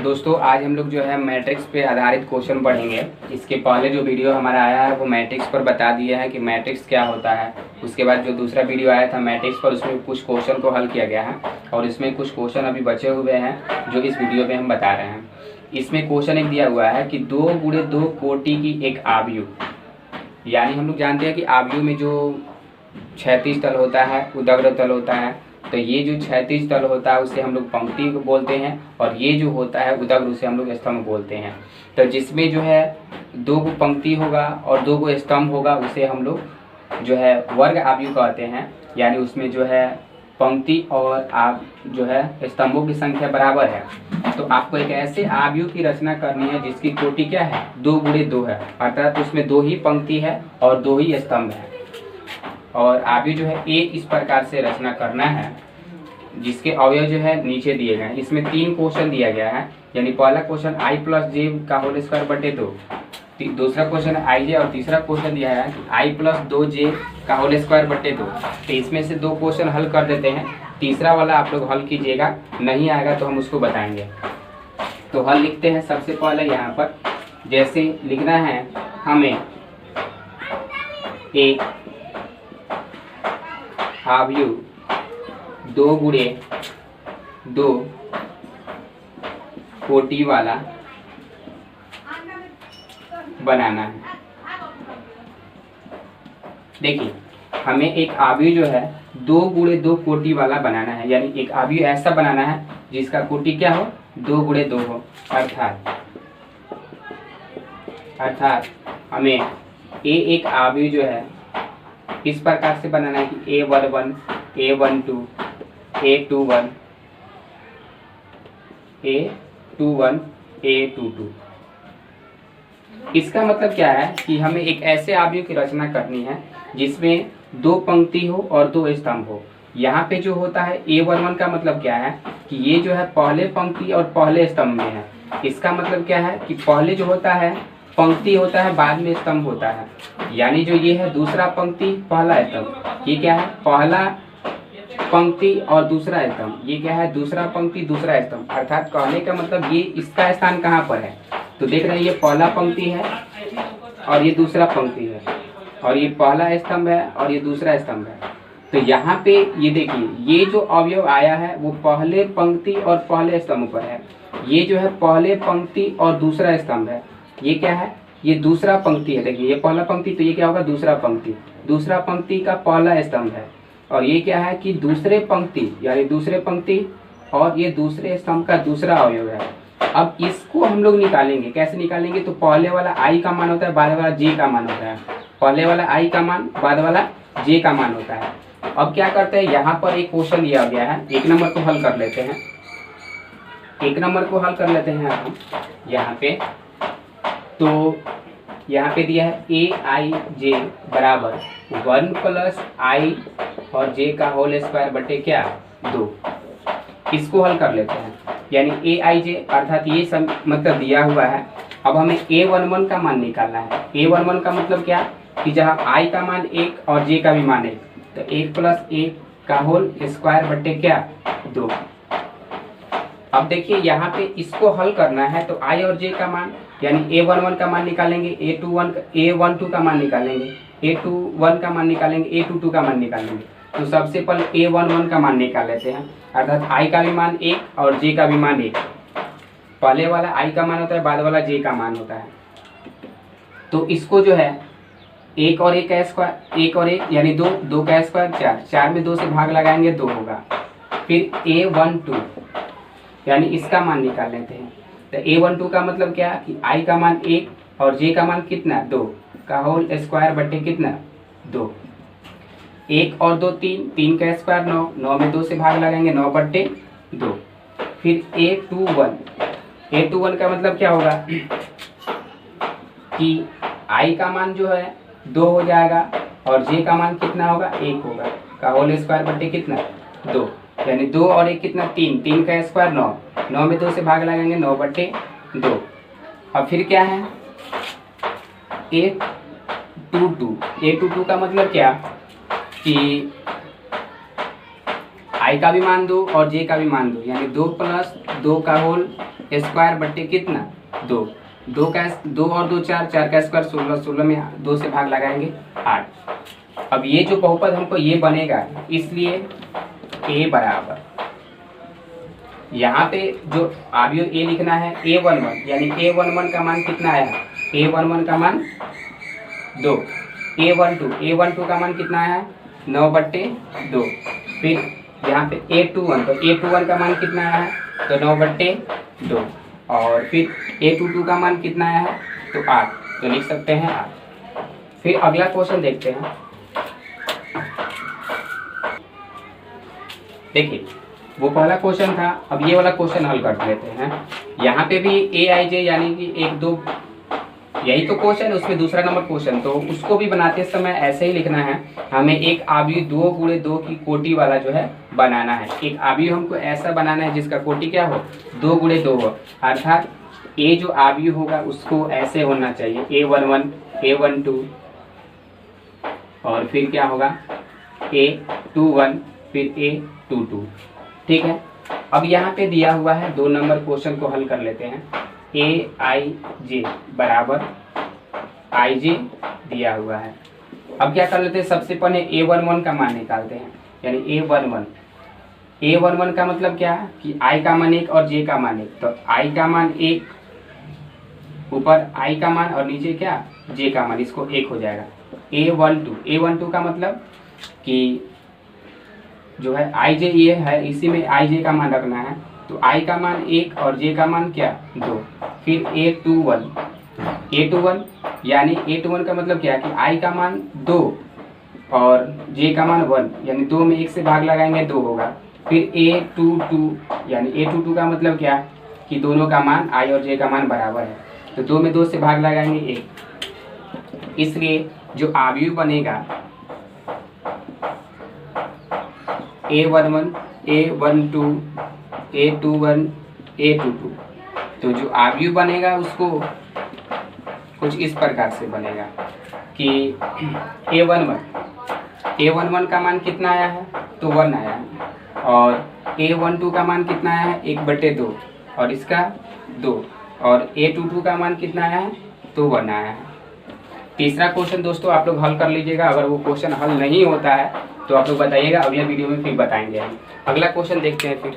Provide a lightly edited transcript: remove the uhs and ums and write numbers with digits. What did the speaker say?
दोस्तों आज हम लोग जो है मैट्रिक्स पे आधारित क्वेश्चन पढ़ेंगे। इसके पहले जो वीडियो हमारा आया है वो मैट्रिक्स पर बता दिया है कि मैट्रिक्स क्या होता है। उसके बाद जो दूसरा वीडियो आया था मैट्रिक्स पर, उसमें कुछ क्वेश्चन को हल किया गया है और इसमें कुछ क्वेश्चन अभी बचे हुए हैं जो इस वीडियो में हम बता रहे हैं। इसमें क्वेश्चन एक दिया हुआ है कि 2 × 2 कोटि की एक आव्यूह, यानी हम लोग जानते हैं कि आव्यूह में जो क्षैतिज तल होता है, उदग्र तल होता है, तो ये जो क्षैतिज तल होता है उसे हम लोग पंक्ति को बोलते हैं और ये जो होता है उदग्र उसे हम लोग स्तंभ बोलते हैं। तो जिसमें जो है 2 को पंक्ति होगा और 2 को स्तंभ होगा उसे हम लोग जो है वर्ग आव्यूह कहते हैं। यानी उसमें जो है पंक्ति और जो है स्तंभों की संख्या बराबर है। तो आपको एक ऐसे आव्यूह की रचना करनी है जिसकी कोटि क्या है, 2 × 2 है, अर्थात उसमें 2 ही पंक्ति है और 2 ही स्तंभ है। और आव्यूह जो है एक इस प्रकार से रचना करना है जिसके अवयव जो है नीचे दिए गए हैं। इसमें 3 क्वेश्चन दिया गया है, यानी पहला क्वेश्चन i + j का होल स्क्वायर बटे 2, दूसरा क्वेश्चन ij और तीसरा क्वेश्चन दिया है कि i + 2j का होल स्क्वायर बटे 2। तो इसमें से 2 क्वेश्चन हल कर देते हैं, तीसरा वाला आप लोग हल कीजिएगा, नहीं आएगा तो हम उसको बताएंगे। तो हल लिखते हैं। सबसे पहले यहाँ पर जैसे लिखना है, हमें एक आव्यूह 2 × 2 कोटि वाला बनाना है। देखिए हमें एक आव्यूह जो है 2 × 2 कोटि वाला बनाना है, यानी एक आव्यूह ऐसा बनाना है जिसका कोटि क्या हो, 2 × 2 हो। अर्थात हमें एक आव्यूह जो है इस प्रकार से बनाना है कि a11 a12 a21 a21 a22। इसका मतलब क्या है कि हमें एक ऐसे आव्यूह की रचना करनी है जिसमें 2 पंक्ति हो और 2 स्तंभ हो। यहाँ पे जो होता है a11 का मतलब क्या है कि ये जो है पहले पंक्ति और पहले स्तंभ में है। इसका मतलब क्या है कि पहले जो होता है पंक्ति होता है, बाद में स्तंभ होता है। यानी जो ये है दूसरा पंक्ति पहला स्तंभ, ये क्या है, पहला पंक्ति और दूसरा स्तंभ, ये क्या है, दूसरा पंक्ति दूसरा स्तंभ। अर्थात कहने का मतलब ये इसका स्थान कहाँ पर है, तो देख रहे हैं ये पहला पंक्ति है और ये दूसरा पंक्ति है और ये पहला स्तंभ है और ये दूसरा स्तंभ है। तो यहाँ पे ये देखिए ये जो अवयव आया है वो पहले पंक्ति और पहले स्तंभ पर है। ये जो है पहले पंक्ति और दूसरा स्तंभ है। ये क्या है, ये दूसरा पंक्ति है। देखिए ये पहला पंक्ति, तो ये क्या होगा, दूसरा पंक्ति, दूसरा पंक्ति का पहला स्तंभ है। और ये क्या है कि दूसरे पंक्ति यानी दूसरे पंक्ति और ये दूसरे स्तंभ का दूसरा अवयव है। अब इसको हम लोग निकालेंगे, कैसे निकालेंगे, तो पहले वाला i का मान होता है, बाद वाला j का मान होता है। पहले वाला i का मान, बाद वाला j का मान होता है। अब क्या करते हैं, यहाँ पर एक क्वेश्चन दिया गया है, 1 नंबर को हल कर लेते हैं। 1 नंबर को हल कर लेते हैं हम यहाँ पे। तो यहाँ पे दिया है aij बराबर 1 + i और j का होल स्क्वायर बटे क्या, 2। इसको हल कर लेते हैं, यानी aij अर्थात ये सब मतलब दिया हुआ है। अब हमें a11 का मान निकालना है। a11 का मतलब क्या कि जहाँ i का मान 1 और j का भी मान 1, तो 1 + 1 का होल स्क्वायर बटे क्या, 2। अब देखिए यहाँ पे इसको हल करना है तो i और j का मान यानी a11 का मान निकालेंगे, a12 का मान निकालेंगे, a21 का मान निकालेंगे, a22 का मान निकालेंगे। तो सबसे पहले a11 का मान निकाल लेते हैं, अर्थात i का भी मान 1 और j का भी मान 1। पहले वाला i का मान होता है, बाद वाला j का मान होता है। तो इसको जो है 1 और 1 का स्क्वायर, 1 और 1 यानी 2, 2 का स्क्वायर 4, 4 में 2 से भाग लगाएंगे 2 होगा। फिर a12 यानी इसका मान निकाल लेते हैं। तो a12 का मतलब क्या कि i का मान 1 और j का मान कितना, 2 का होल स्क्वायर बटे कितना, 2। 1 और 2 3, 3 का स्क्वायर 9, 9 में 2 से भाग लगाएंगे 9 बटे 2। फिर a21 का मतलब क्या होगा कि i का मान जो है 2 हो जाएगा और j का मान कितना होगा, 1 होगा, का होल स्क्वायर बटे कितना, 2। यानी 2 और 1 कितना, 3, 3 का स्क्वायर 9, 9 में 2 से भाग लगाएंगे 9 बटे 2। अब फिर क्या है, a22 का मतलब क्या कि i आई का भी मान दो और जे का भी मान दो, यानी 2 प्लस 2 का होल स्क्वायर बट्टे कितना 2, 2 का 2 और 2 4, 4 का स्क्वायर 16, 16 में 2 से भाग लगाएंगे 8। अब ये जो बहुपद हमको ये बनेगा, इसलिए a बराबर यहाँ पे जो अवयव a लिखना है a11, यानी a11 का मान कितना आया, a11 का मान 2, a12 का मान कितना आया 9/2। फिर यहाँ पे a21, तो a21 का मान कितना आया है तो 9/2, और फिर a22 का मान कितना आया है तो 8, तो लिख सकते हैं 8। फिर अगला क्वेश्चन देखते हैं। देखिए वो पहला क्वेश्चन था, अब ये वाला क्वेश्चन हल कर लेते हैं। यहाँ पे भी ए आई जे यानी कि 1 2 यही तो क्वेश्चन है, उसमें दूसरा नंबर क्वेश्चन, तो उसको भी बनाते समय ऐसे ही लिखना है। हमें एक अवयव 2 गुणे 2 की कोटि वाला जो है बनाना है। एक अवयव हमको ऐसा बनाना है जिसका कोटि क्या हो 2 गुणे 2 हो, अर्थात ए जो अवयव होगा उसको ऐसे होना चाहिए a11 a12 और फिर क्या होगा a21 फिर a22। ठीक है, अब यहाँ पे दिया हुआ है 2 नंबर क्वेश्चन को हल कर लेते हैं। ए आई जे बराबर आई जे दिया हुआ है। अब क्या कर लेते हैं, सबसे पहले a11 का मान निकालते हैं, यानी a11 का मतलब क्या है कि i का मान 1 और j का मान 1, तो i का मान 1, ऊपर i का मान और नीचे क्या j का मान, इसको 1 हो जाएगा। a12 का मतलब कि जो है i j ये है, इसी में i j का मान रखना है, तो i का मान 1 और j का मान क्या 2। फिर a21 यानी a21 का मतलब क्या कि i का मान 2 और j का मान 1, यानी 2 में 1 से भाग लगाएंगे 2 होगा। फिर a22 यानी a22 का मतलब क्या कि दोनों का मान i और j का मान बराबर है, तो 2 में 2 से भाग लगाएंगे 1। इसलिए जो अवयव बनेगा a11 a12 a21 a22, तो जो अवयव बनेगा उसको कुछ इस प्रकार से बनेगा कि a11 का मान कितना आया है तो 1 आया है, और a12 का मान कितना आया है 1/2 और इसका 2, और a22 का मान कितना आया है तो 1 आया है। तीसरा क्वेश्चन दोस्तों आप लोग हल कर लीजिएगा, अगर वो क्वेश्चन हल नहीं होता है तो आप लोग बताइएगा, अगले वीडियो में फिर बताएंगे हम। अगला क्वेश्चन देखते हैं फिर।